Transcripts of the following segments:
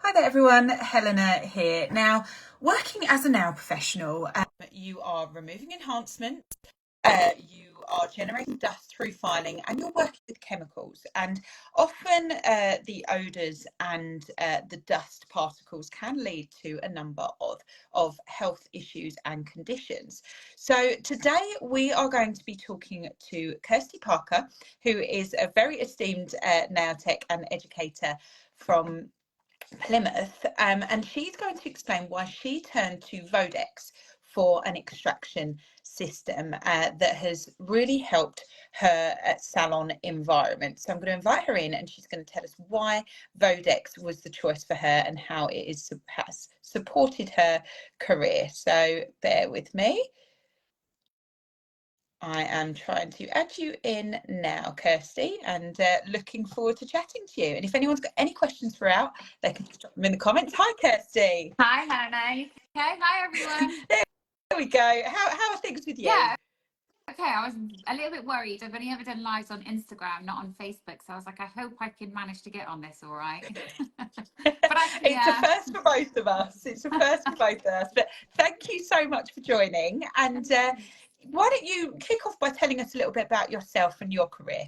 Hi there everyone, Helena here. Now, working as a nail professional, you are removing enhancements, you are generating dust through filing, and you're working with chemicals. And often the odours and the dust particles can lead to a number of health issues and conditions. So today we are going to be talking to Kirsty Parker, who is a very esteemed nail tech and educator from Plymouth, and she's going to explain why she turned to VODEX for an extraction system that has really helped her salon environment. So I'm going to invite her in and she's going to tell us why VODEX was the choice for her and how it has supported her career. So bear with me. I am trying to add you in now, Kirsty, and looking forward to chatting to you. And if anyone's got any questions throughout, they can just drop them in the comments. Hi, Kirsty. Hi, Hannah. Okay, hi, everyone. There we go. How are things with you? Yeah, okay, I was a little bit worried. I've only ever done lives on Instagram, not on Facebook. So I was like, I hope I can manage to get on this all right. But It's a first for both of us. It's a first for both of us. But thank you so much for joining. And why don't you kick off by telling us a little bit about yourself and your career?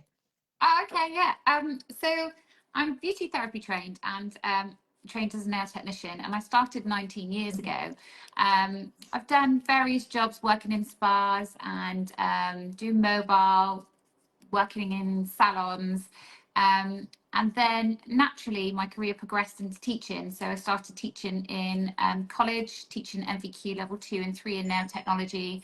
Oh, okay, yeah. So I'm beauty therapy trained and trained as a nail technician, and I started 19 years ago. I've done various jobs working in spas and doing mobile, working in salons. And then naturally my career progressed into teaching. So I started teaching in college, teaching MVQ level 2 and 3 in nail technology.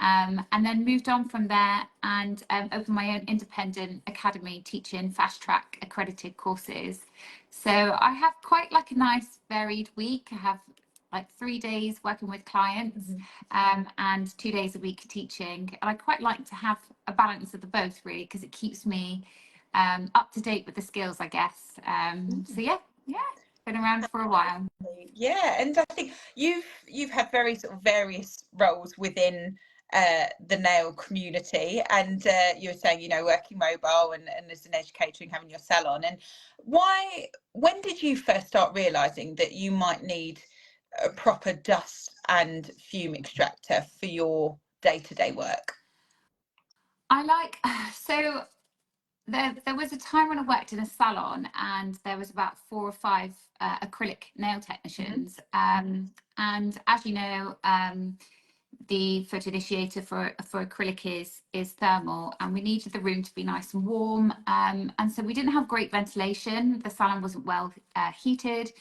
And then moved on from there and opened my own independent academy teaching fast track accredited courses. So I have quite like a nice varied week. I have like 3 days working with clients and 2 days a week teaching. And I quite like to have a balance of the both really, because it keeps me up to date with the skills, I guess. So yeah, been around for a while. Yeah, and I think you've had very sort of various roles within the nail community, and you were saying, you know, working mobile and as an educator and having your salon. And when did you first start realizing that you might need a proper dust and fume extractor for your day-to-day work? I like so there was a time when I worked in a salon and there was about 4 or 5 acrylic nail technicians. And as you know, the foot initiator for acrylic is thermal, and we needed the room to be nice and warm. And so we didn't have great ventilation. The salon wasn't well heated.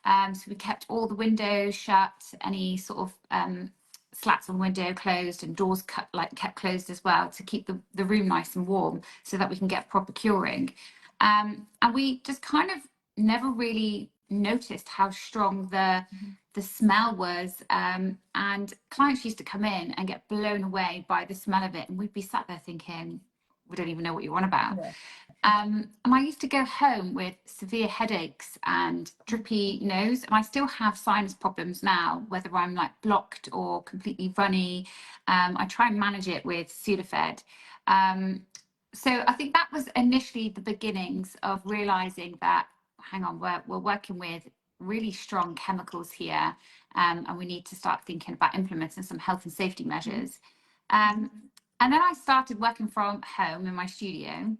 So we kept all the windows shut, any sort of slats on window closed, and doors kept closed as well, to keep the room nice and warm so that we can get proper curing. And we just kind of never really noticed how strong the smell was, and clients used to come in and get blown away by the smell of it, and we'd be sat there thinking, we don't even know what you're on about. Yeah. And I used to go home with severe headaches and drippy nose, and I still have sinus problems now, whether I'm like blocked or completely runny. I try and manage it with Sudafed. So I think that was initially the beginnings of realizing that, hang on, we're working with really strong chemicals here, and we need to start thinking about implementing some health and safety measures. And then I started working from home in my studio,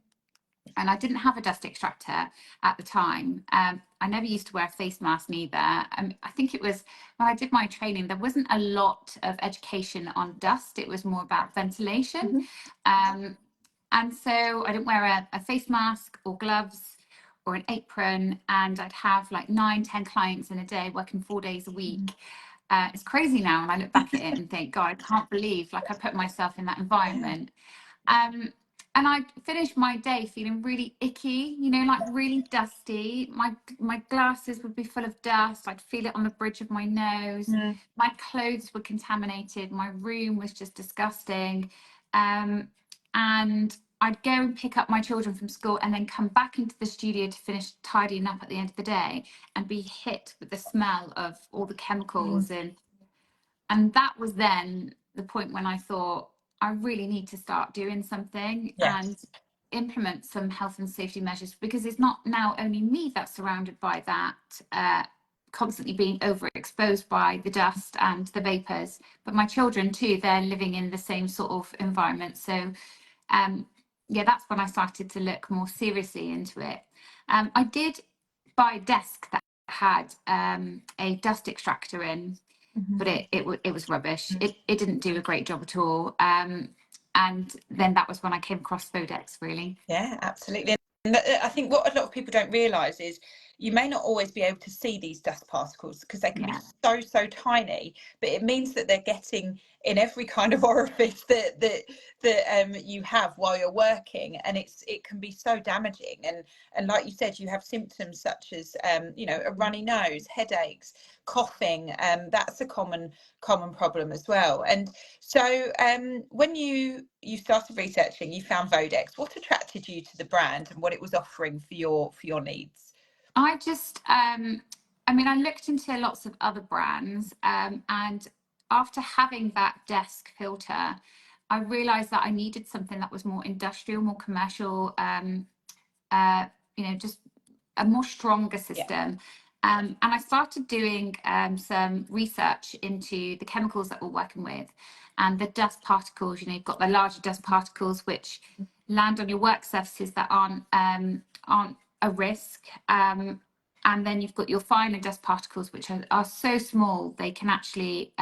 and I didn't have a dust extractor at the time. I never used to wear a face mask neither. I think it was when I did my training, there wasn't a lot of education on dust. It was more about ventilation. And so I didn't wear a face mask or gloves or an apron, and I'd have like 9-10 clients in a day, working 4 days a week. It's crazy now when I look back at it and think, God, I can't believe like I put myself in that environment. And I finished my day feeling really icky, you know, like really dusty. My glasses would be full of dust. I'd feel it on the bridge of my nose. My clothes were contaminated. My room was just disgusting. And I'd go and pick up my children from school and then come back into the studio to finish tidying up at the end of the day and be hit with the smell of all the chemicals. And that was then the point when I thought, I really need to start doing something and implement some health and safety measures, because it's not now only me that's surrounded by that constantly being overexposed by the dust and the vapors. But my children too, they're living in the same sort of environment. So yeah, that's when I started to look more seriously into it. I did buy a desk that had a dust extractor in, but it was rubbish. It didn't do a great job at all. And then that was when I came across VODEX, really. Yeah, absolutely. And I think what a lot of people don't realise is you may not always be able to see these dust particles because they can be so tiny, but it means that they're getting in every kind of orifice that you have while you're working, and it can be so damaging. And like you said, you have symptoms such as you know, a runny nose, headaches, coughing. That's a common problem as well. And so when you started researching, you found VODEX. What attracted you to the brand and what it was offering for your needs? I just, I mean, I looked into lots of other brands, and after having that desk filter, I realized that I needed something that was more industrial, more commercial, you know, just a more stronger system. And I started doing some research into the chemicals that we're working with and the dust particles. You know, you've got the larger dust particles which land on your work surfaces that aren't a risk. And then you've got your finer dust particles, which are so small they can actually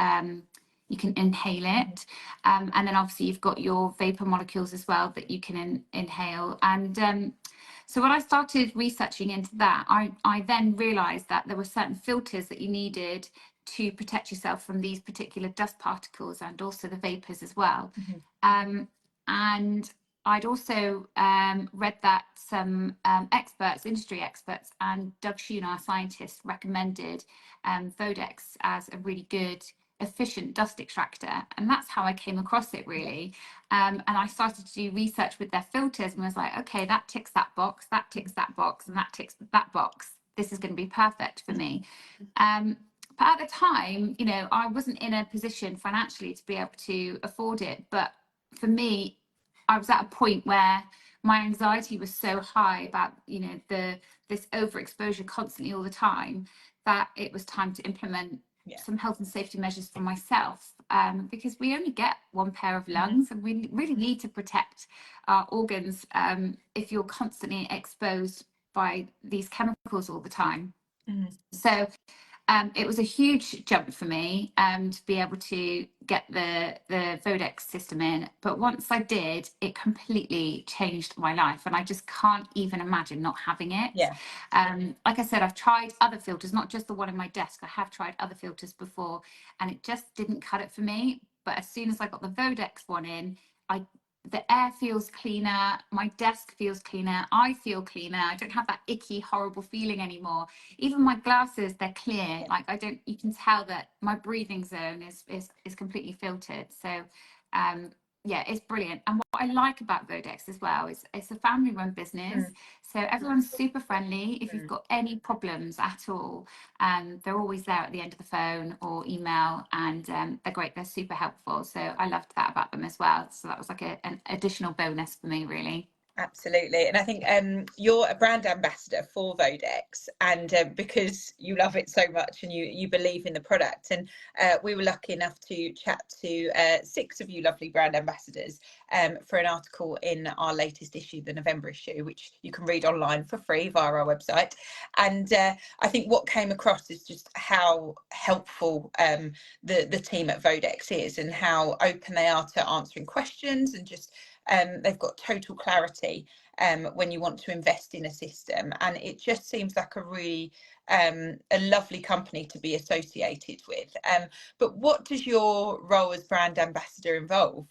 you can inhale it. And then obviously you've got your vapor molecules as well that you can inhale. And so when I started researching into that, I then realized that there were certain filters that you needed to protect yourself from these particular dust particles and also the vapors as well. And I'd also read that some experts, industry experts, and Doug Shune, our scientist, recommended VODEX as a really good, efficient dust extractor. And that's how I came across it, really. And I started to do research with their filters and was like, okay, that ticks that box, that ticks that box, and that ticks that box. This is going to be perfect for me. But at the time, you know, I wasn't in a position financially to be able to afford it. But for me, I was at a point where my anxiety was so high about, you know, this overexposure constantly all the time, that it was time to implement some health and safety measures for myself, because we only get one pair of lungs, and we really need to protect our organs if you're constantly exposed by these chemicals all the time. So it was a huge jump for me to be able to get the VODEX system in. But once I did, it completely changed my life. And I just can't even imagine not having it. Like I said, I've tried other filters, not just the one in my desk. I have tried other filters before, and it just didn't cut it for me. But as soon as I got the VODEX one in, the air feels cleaner, my desk feels cleaner, I feel cleaner. I don't have that icky, horrible feeling anymore. Even my glasses, they're clear. Like you can tell that my breathing zone is completely filtered. So yeah, it's brilliant. And what I like about VODEX as well is it's a family-run business. So everyone's super friendly. If you've got any problems at all, they're always there at the end of the phone or email, and they're great. They're super helpful. So I loved that about them as well. So that was like an additional bonus for me, really. Absolutely. And I think you're a brand ambassador for VODEX, and because you love it so much and you believe in the product. And we were lucky enough to chat to 6 of you lovely brand ambassadors for an article in our latest issue, the November issue, which you can read online for free via our website. And I think what came across is just how helpful the team at VODEX is, and how open they are to answering questions, and just they've got total clarity when you want to invest in a system, and it just seems like a really a lovely company to be associated with. But what does your role as brand ambassador involve?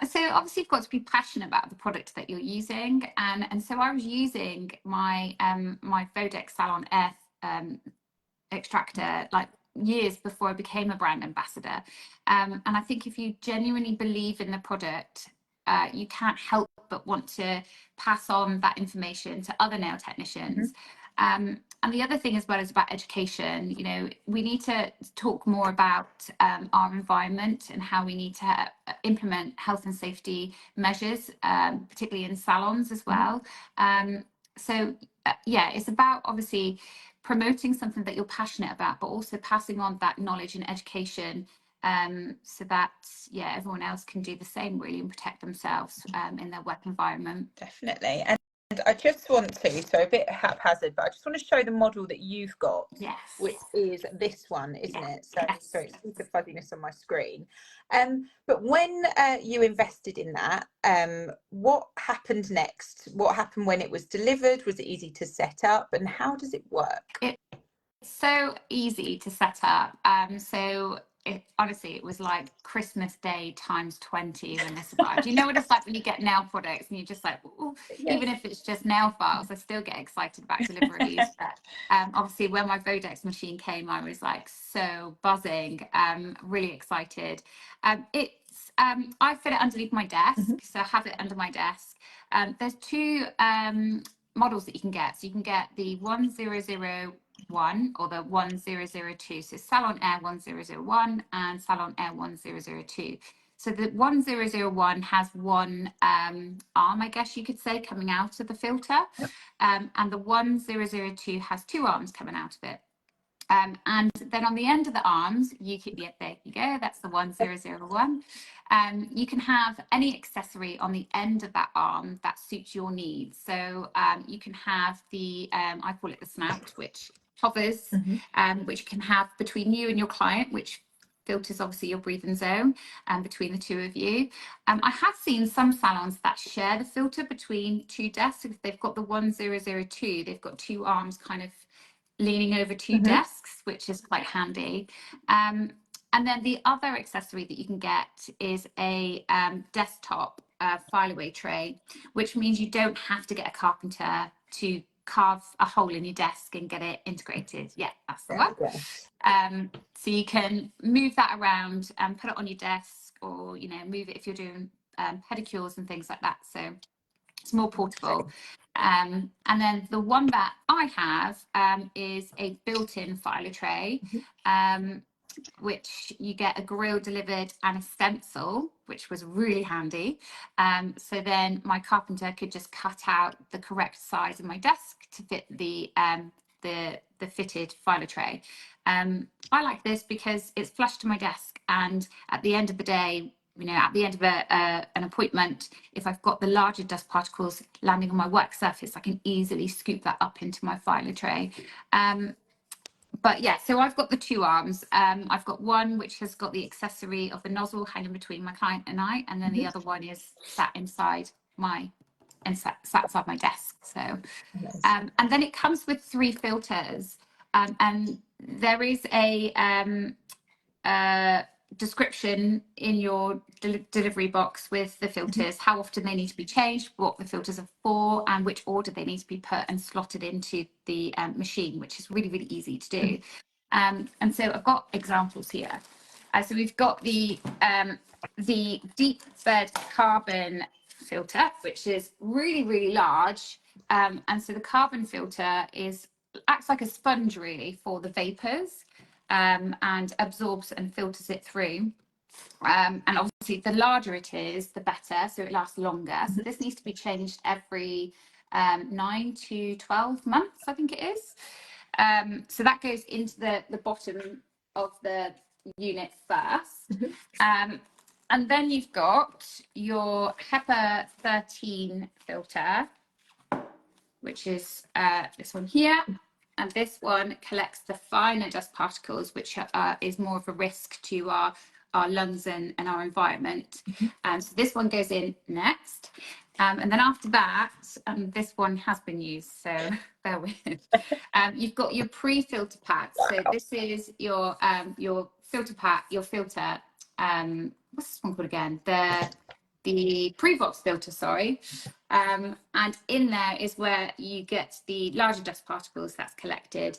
So obviously you've got to be passionate about the product that you're using, and so I was using my my VODEX SalonAIR extractor like years before I became a brand ambassador, and I think if you genuinely believe in the product, you can't help but want to pass on that information to other nail technicians. And the other thing as well is about education. You know, we need to talk more about our environment and how we need to implement health and safety measures, particularly in salons as well. So yeah, it's about obviously promoting something that you're passionate about, but also passing on that knowledge and education, so that, yeah, everyone else can do the same really and protect themselves in their work environment. Definitely. And I just want to, so a bit haphazard, but I just want to show the model that you've got, Yes. which is this one, isn't Yeah. it? So, Yes. sorry, it's the fuzziness on my screen. But when you invested in that, what happened next? What happened when it was delivered? Was it easy to set up, and how does it work? It's so easy to set up. So honestly, it was like Christmas Day times 20 when this arrived. You know what it's like when you get nail products and you're just like, ooh, Yes. even if it's just nail files, I still get excited about deliveries. But obviously, when my VODEX machine came, I was like so buzzing, really excited. I fit it underneath my desk, so I have it under my desk. There's two models that you can get. So you can get the 1001 or the 1002. So SalonAIR 1001 and SalonAIR 1002. So the 1001 has one arm, I guess you could say, coming out of the filter. And the 1002 has two arms coming out of it. And then on the end of the arms, you can, yeah, there you go, that's the 1001. You can have any accessory on the end of that arm that suits your needs. So you can have the, I call it the snout, which hovers, which you can have between you and your client, which filters obviously your breathing zone between the two of you. I have seen some salons that share the filter between two desks. If they've got the 1002, they've got two arms kind of leaning over two desks, which is quite handy. And then the other accessory that you can get is a desktop file away tray, which means you don't have to get a carpenter to carve a hole in your desk and get it integrated. Yeah, that's the one. So you can move that around and put it on your desk, or move it if you're doing pedicures and things like that. So it's more portable. And then the one that I have is a built-in filer tray, which you get a grill delivered and a stencil, which was really handy. So then my carpenter could just cut out the correct size of my desk to fit the fitted filer tray. I like this because it's flush to my desk, and at the end of the day, at the end of an appointment, if I've got the larger dust particles landing on my work surface, I can easily scoop that up into my filer tray. But yeah, so I've got the two arms. I've got one which has got the accessory of the nozzle hanging between my client and I, and then the other one is sat inside my desk. So, and then it comes with 3 filters, and there is a description in your delivery box with the filters, how often they need to be changed, what the filters are for, and which order they need to be put and slotted into the machine, which is really, really easy to do. And so I've got examples here. So we've got the deep bed carbon filter, which is really, really large. And so the carbon filter acts like a sponge really for the vapors. And absorbs and filters it through. And obviously, the larger it is, the better, so it lasts longer. So this needs to be changed every 9 to 12 months, I think it is. So that goes into the bottom of the unit first. And then you've got your HEPA 13 filter, which is this one here. And this one collects the finer dust particles, which is more of a risk to our lungs and our environment. So this one goes in next. And then after that, this one has been used, so bear with. You've got your pre-filter pads. So this is your filter pad, your filter. What's this one called again? The pre-box filter, sorry. And in there is where you get the larger dust particles that's collected.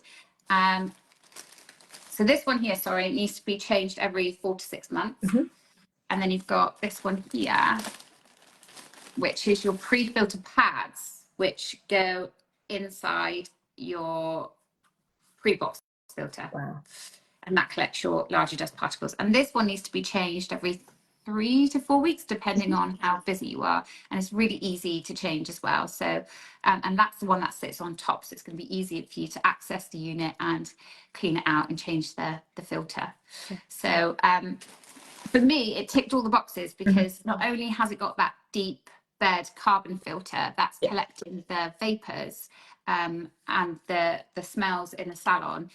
So this one here, sorry, needs to be changed every 4 to 6 months. And then you've got this one here, which is your pre-filter pads, which go inside your pre-box filter. Wow. And that collects your larger dust particles. And this one needs to be changed every 3 to 4 weeks, depending on how busy you are. And it's really easy to change as well. So, and that's the one that sits on top. So it's going to be easier for you to access the unit and clean it out and change the filter. So for me, it ticked all the boxes because not only has it got that deep bed carbon filter that's collecting the vapors and the smells in the salon,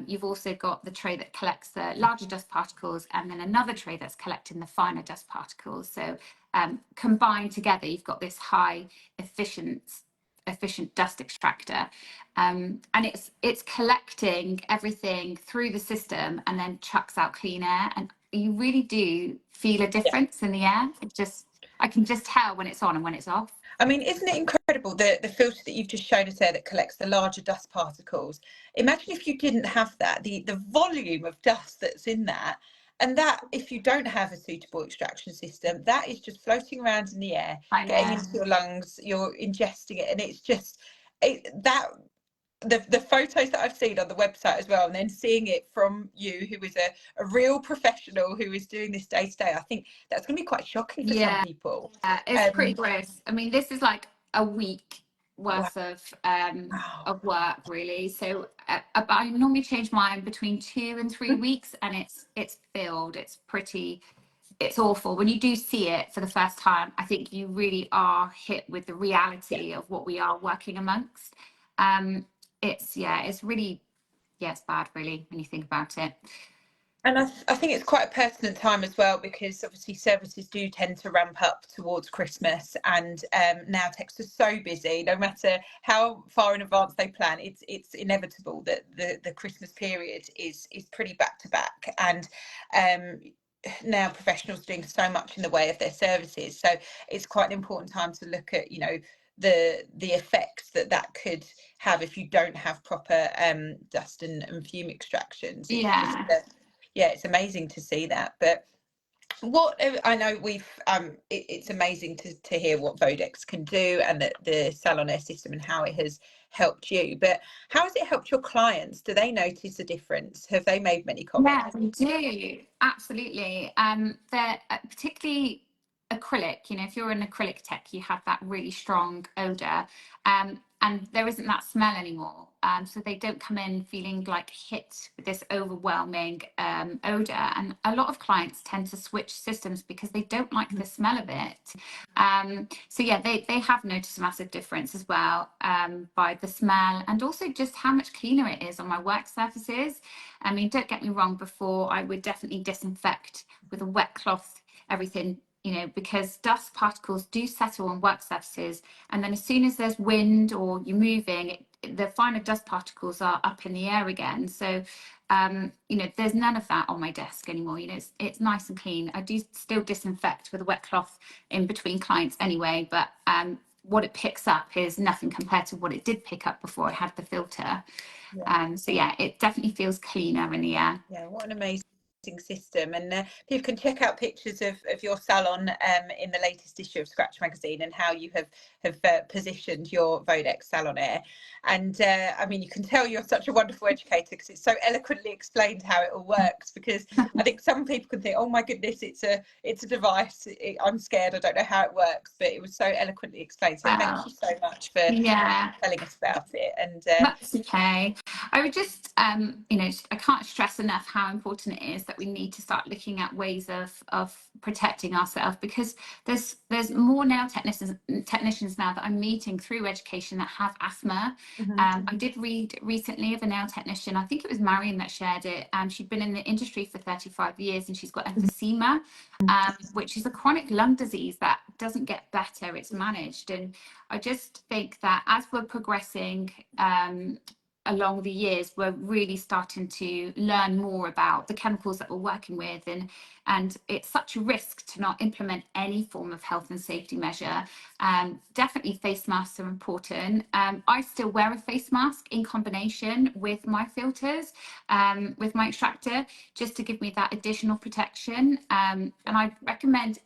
you've also got the tray that collects the larger dust particles and then another tray that's collecting the finer dust particles. So combined together, you've got this high efficient dust extractor, and it's collecting everything through the system and then chucks out clean air, and you really do feel a difference in the air. I can just tell when it's on and when it's off. I mean, isn't it incredible, the filter that you've just shown us there that collects the larger dust particles? Imagine if you didn't have that, the volume of dust that's in that, and that if you don't have a suitable extraction system, that is just floating around in the air, getting into your lungs, you're ingesting it, and it's just the photos that I've seen on the website as well, and then seeing it from you, who is a real professional who is doing this day to day, I think that's going to be quite shocking for some people. It's pretty gross. I mean, this is like a week worth wow. of work, really. So I normally change mine between 2 and 3 weeks, and it's filled. It's awful. When you do see it for the first time, I think you really are hit with the reality of what we are working amongst. It's really, it's bad, really, when you think about it. And I think it's quite a pertinent time as well, because obviously services do tend to ramp up towards Christmas, and now techs are so busy. No matter how far in advance they plan, it's inevitable that the Christmas period is pretty back to back, and now professionals are doing so much in the way of their services. So it's quite an important time to look at, the effects that could have if you don't have proper dust and fume extractions. It's amazing to see that. But what I know it's amazing to hear what VODEX can do, and that the SalonAIR system and how it has helped you. But how has it helped your clients? Do they notice a difference? Have they made many comments? Yeah, they do. Absolutely. They're particularly acrylic. If you're an acrylic tech, you have that really strong odor, and there isn't that smell anymore. So they don't come in feeling like hit with this overwhelming odor. And a lot of clients tend to switch systems because they don't like the smell of it. So yeah, they have noticed a massive difference as well, by the smell, and also just how much cleaner it is on my work surfaces. I mean, don't get me wrong, before I would definitely disinfect with a wet cloth everything, because dust particles do settle on work surfaces, and then as soon as there's wind or you're moving, the finer dust particles are up in the air again. So there's none of that on my desk anymore. It's nice and clean. I do still disinfect with a wet cloth in between clients anyway, but what it picks up is nothing compared to what it did pick up before I had the filter. So yeah, it definitely feels cleaner in the air. Yeah, what an amazing system. And people can check out pictures of your salon in the latest issue of Scratch magazine, and how you have positioned your VODEX SalonAIR. And I mean, you can tell you're such a wonderful educator, because it's so eloquently explained how it all works. Because I think some people can think, oh my goodness, it's a device, I'm scared, I don't know how it works, but it was so eloquently explained. So thank you so much for telling us about it. And that's okay. I would just I can't stress enough how important it is that we need to start looking at ways of protecting ourselves, because there's more nail technicians now that I'm meeting through education that have asthma. I did read recently of a nail technician, I think it was Marion that shared it. She'd been in the industry for 35 years, and she's got emphysema, which is a chronic lung disease that doesn't get better, it's managed. And I just think that as we're progressing along the years, we're really starting to learn more about the chemicals that we're working with, and it's such a risk to not implement any form of health and safety measure. Definitely face masks are important. I still wear a face mask in combination with my filters, with my extractor, just to give me that additional protection. And I recommend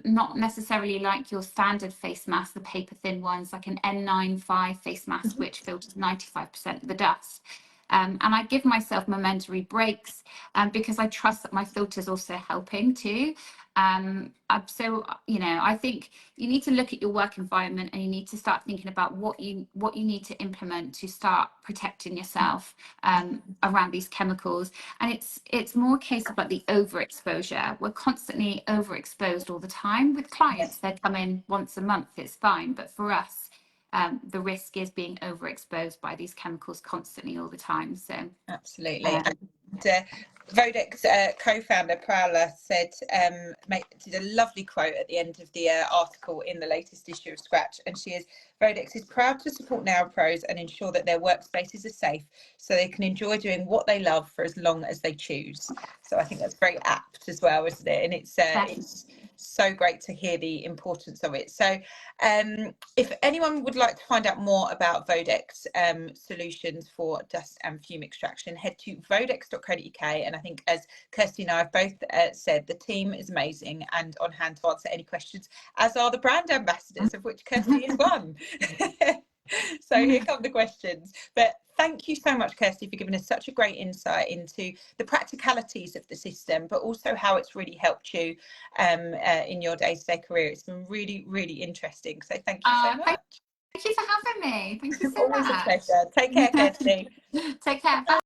not necessarily like your standard face mask, the paper thin ones, like an N95 face mask, which filters 95% of the dust. and I give myself momentary breaks because I trust that my filter's also helping too. So I think you need to look at your work environment, and you need to start thinking about what you need to implement to start protecting yourself around these chemicals. And it's more a case of like the overexposure. We're constantly overexposed all the time with clients. They come in once a month, it's fine, but for us, the risk is being overexposed by these chemicals constantly all the time. So absolutely. VODEX co-founder Paola said, did a lovely quote at the end of the article in the latest issue of Scratch, and she is, VODEX is proud to support nail pros and ensure that their workspaces are safe so they can enjoy doing what they love for as long as they choose. So I think that's very apt as well, isn't it? And it's so great to hear the importance of it. So if anyone would like to find out more about VODEX solutions for dust and fume extraction, head to vodex.co.uk. And I think, as Kirsty and I have both said, the team is amazing and on hand to answer any questions, as are the brand ambassadors, of which Kirsty is one. So here come the questions. But thank you so much, Kirsty, for giving us such a great insight into the practicalities of the system, but also how it's really helped you in your day-to-day career. It's been really, really interesting. So thank you so much. Thank you for having me. Thank you so Always much. a pleasure. Take care, Kirsty. Take care. Bye.